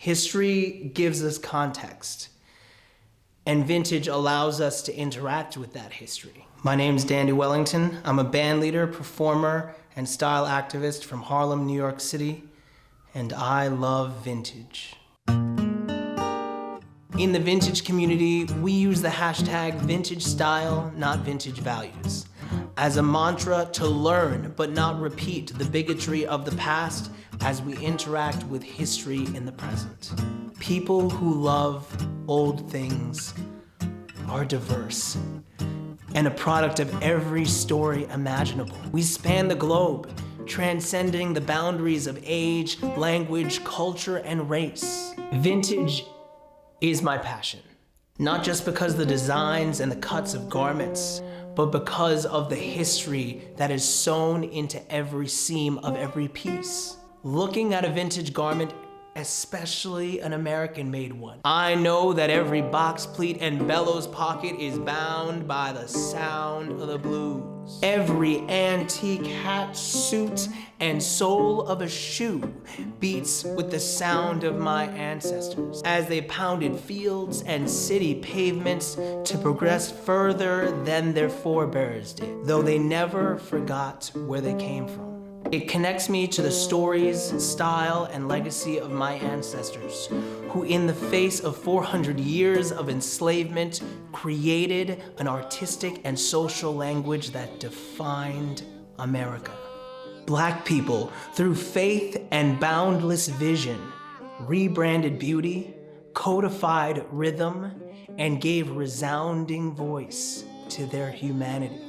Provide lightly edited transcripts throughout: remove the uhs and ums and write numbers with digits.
History gives us context, and vintage allows us to interact with that history. My name's Dandy Wellington. I'm a band leader, performer, and style activist from Harlem, New York City, and I love vintage. In the vintage community, we use the hashtag vintage style, not vintage values, as a mantra to learn but not repeat the bigotry of the past as we interact with history in the present. People who love old things are diverse and a product of every story imaginable. We span the globe, transcending the boundaries of age, language, culture, and race. Vintage is my passion, not just because of the designs and the cuts of garments, but because of the history that is sewn into every seam of every piece. Looking at a vintage garment, especially an American-made one, I know that every box pleat and bellows pocket is bound by the sound of the blues. Every antique hat, suit, and sole of a shoe beats with the sound of my ancestors as they pounded fields and city pavements to progress further than their forebears did, though they never forgot where they came from. It connects me to the stories, style, and legacy of my ancestors, who in the face of 400 years of enslavement created an artistic and social language that defined America. Black people, through faith and boundless vision, rebranded beauty, codified rhythm, and gave resounding voice to their humanity.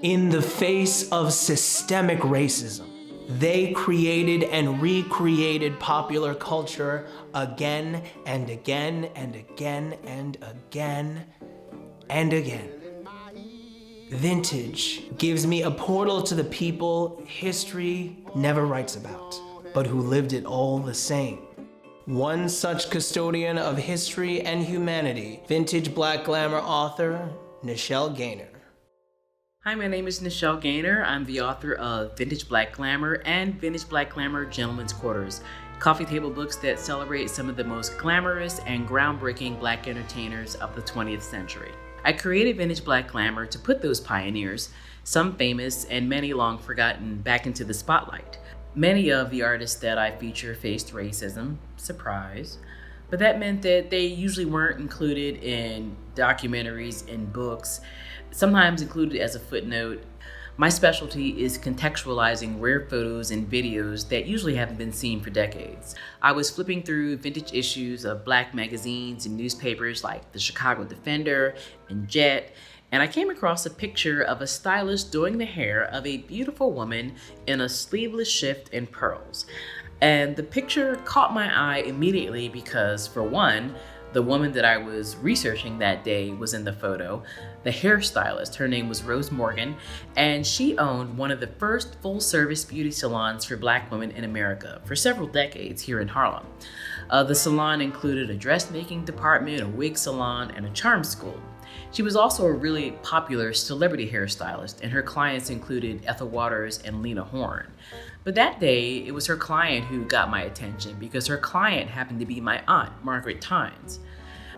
In the face of systemic racism, they created and recreated popular culture again and again and again and again and again. Vintage gives me a portal to the people history never writes about, but who lived it all the same. One such custodian of history and humanity, vintage Black glamour author, Nichelle Gainer. Hi, my name is Nichelle Gainer. I'm the author of Vintage Black Glamour and Vintage Black Glamour Gentlemen's Quarters, coffee table books that celebrate some of the most glamorous and groundbreaking Black entertainers of the 20th century. I created Vintage Black Glamour to put those pioneers, some famous and many long forgotten, back into the spotlight. Many of the artists that I feature faced racism, surprise, but that meant that they usually weren't included in documentaries and books, sometimes included as a footnote. My specialty is contextualizing rare photos and videos that usually haven't been seen for decades. I was flipping through vintage issues of Black magazines and newspapers like the Chicago Defender and Jet, and I came across a picture of a stylist doing the hair of a beautiful woman in a sleeveless shift and pearls. And the picture caught my eye immediately because, for one, the woman that I was researching that day was in the photo. The hairstylist, her name was Rose Morgan, and she owned one of the first full-service beauty salons for Black women in America for several decades here in Harlem. The salon included a dressmaking department, a wig salon, and a charm school. She was also a really popular celebrity hairstylist, and her clients included Ethel Waters and Lena Horne. But that day, it was her client who got my attention because her client happened to be my aunt, Margaret Tynes.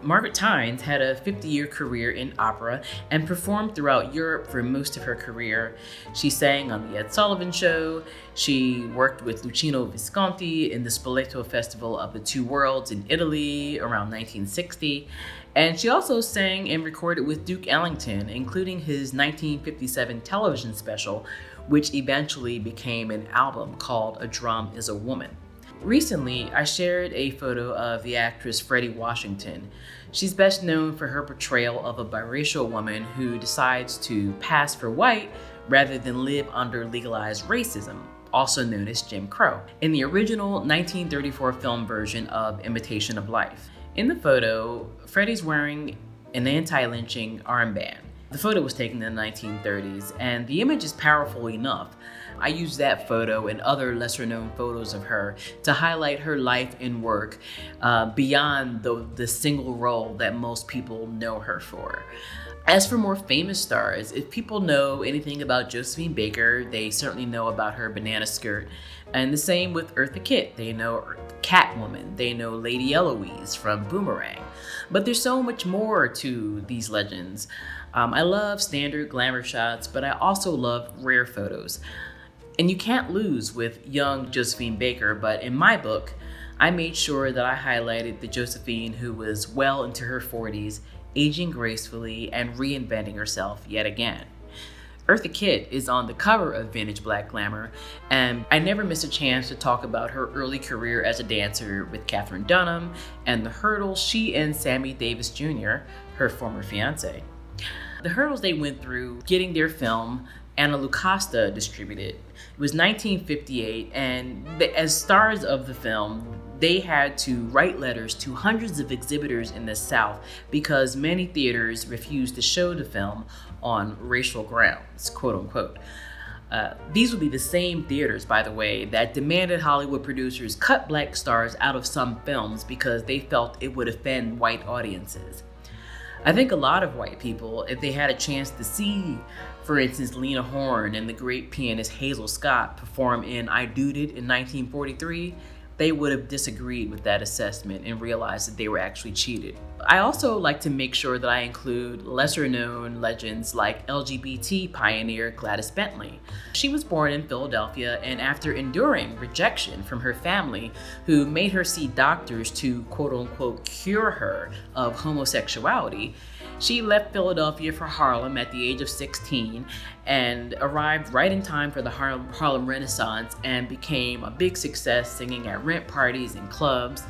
Margaret Tynes had a 50-year career in opera and performed throughout Europe for most of her career. She sang on The Ed Sullivan Show. She worked with Luchino Visconti in the Spoleto Festival of the Two Worlds in Italy around 1960. And she also sang and recorded with Duke Ellington, including his 1957 television special, which eventually became an album called A Drum is a Woman. Recently, I shared a photo of the actress Fredi Washington. She's best known for her portrayal of a biracial woman who decides to pass for white rather than live under legalized racism, also known as Jim Crow, in the original 1934 film version of Imitation of Life. In the photo, Fredi's wearing an anti-lynching armband. The photo was taken in the 1930s, and the image is powerful enough. I used that photo and other lesser-known photos of her to highlight her life and work beyond the single role that most people know her for. As for more famous stars, if people know anything about Josephine Baker, they certainly know about her banana skirt. And the same with Eartha Kitt. They know Catwoman. They know Lady Eloise from Boomerang. But there's so much more to these legends. I love standard glamour shots, but I also love rare photos. And you can't lose with young Josephine Baker, but in my book, I made sure that I highlighted the Josephine who was well into her 40s, aging gracefully and reinventing herself yet again. Eartha Kitt is on the cover of Vintage Black Glamour, and I never miss a chance to talk about her early career as a dancer with Katherine Dunham and the hurdles she and Sammy Davis Jr., her former fiance. The hurdles they went through getting their film Anna Lucasta distributed. It was 1958, and as stars of the film, they had to write letters to hundreds of exhibitors in the South because many theaters refused to show the film on racial grounds, quote unquote. These would be the same theaters, by the way, that demanded Hollywood producers cut black stars out of some films because they felt it would offend white audiences. I think a lot of white people, if they had a chance to see, for instance, Lena Horne and the great pianist Hazel Scott perform in I Dood It in 1943, they would have disagreed with that assessment and realized that they were actually cheated. I also like to make sure that I include lesser known legends like LGBT pioneer Gladys Bentley. She was born in Philadelphia, and after enduring rejection from her family, who made her see doctors to quote unquote cure her of homosexuality, she left Philadelphia for Harlem at the age of 16 and arrived right in time for the Harlem Renaissance and became a big success singing at rent parties and clubs.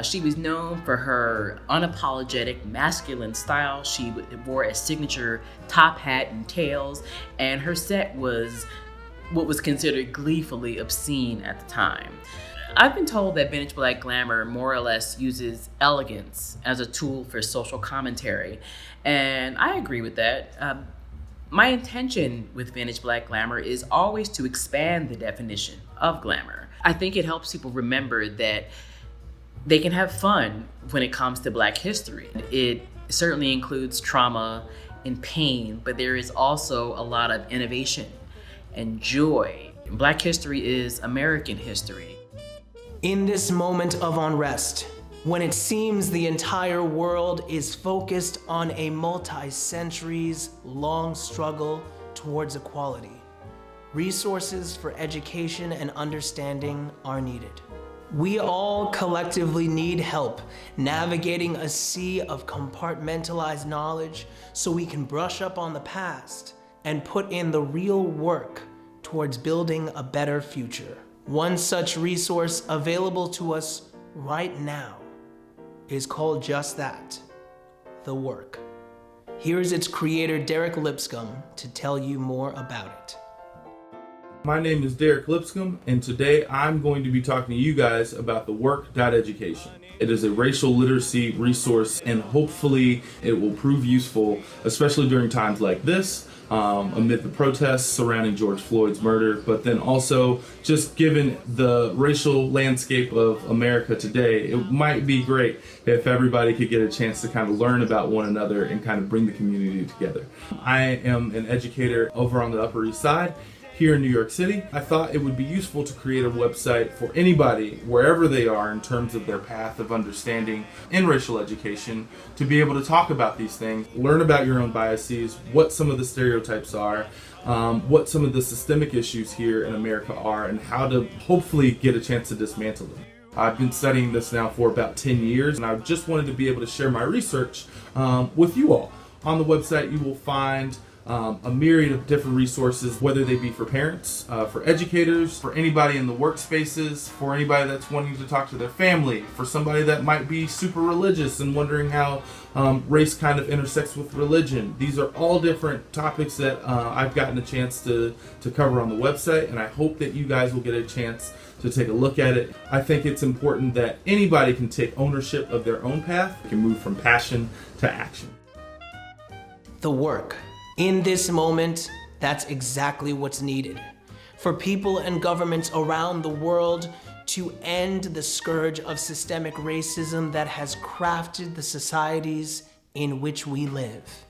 She was known for her unapologetic masculine style. She wore a signature top hat and tails, and her set was what was considered gleefully obscene at the time. I've been told that Vintage Black Glamour more or less uses elegance as a tool for social commentary, and I agree with that. My intention with Vintage Black Glamour is always to expand the definition of glamour. I think it helps people remember that they can have fun when it comes to Black history. It certainly includes trauma and pain, but there is also a lot of innovation and joy. Black history is American history. In this moment of unrest, when it seems the entire world is focused on a multi-centuries long struggle towards equality, resources for education and understanding are needed. We all collectively need help navigating a sea of compartmentalized knowledge so we can brush up on the past and put in the real work towards building a better future. One such resource available to us right now is called just that, The Work. Here's its creator, Derek Lipscomb, to tell you more about it. My name is Derek Lipscomb, and today I'm going to be talking to you guys about TheWork.Education. It is a racial literacy resource, and hopefully it will prove useful, especially during times like this, amid the protests surrounding George Floyd's murder, but then also just given the racial landscape of America today, it might be great if everybody could get a chance to kind of learn about one another and kind of bring the community together. I am an educator over on the Upper East Side here in New York City. I thought it would be useful to create a website for anybody, wherever they are in terms of their path of understanding in racial education, to be able to talk about these things, learn about your own biases, what some of the stereotypes are, what some of the systemic issues here in America are, and how to hopefully get a chance to dismantle them. I've been studying this now for about 10 years, and I just wanted to be able to share my research with you all. On the website, you will find a myriad of different resources, whether they be for parents, for educators, for anybody in the workspaces, for anybody that's wanting to talk to their family, for somebody that might be super religious and wondering how race kind of intersects with religion. These are all different topics that I've gotten a chance to cover on the website, and I hope that you guys will get a chance to take a look at it. I think it's important that anybody can take ownership of their own path, can move from passion to action. The work. In this moment, that's exactly what's needed. For people and governments around the world to end the scourge of systemic racism that has crafted the societies in which we live.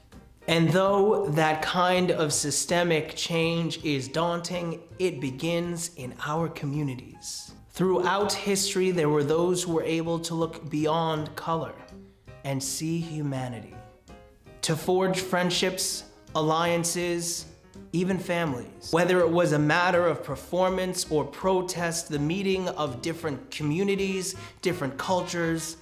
And though that kind of systemic change is daunting, it begins in our communities. Throughout history, there were those who were able to look beyond color and see humanity, to forge friendships, alliances, even families. Whether it was a matter of performance or protest, the meeting of different communities, different cultures,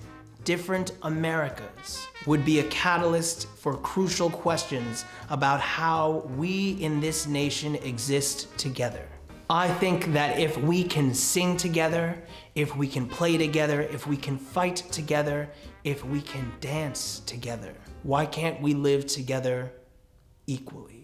different Americas would be a catalyst for crucial questions about how we in this nation exist together. I think that if we can sing together, if we can play together, if we can fight together, if we can dance together, why can't we live together equally?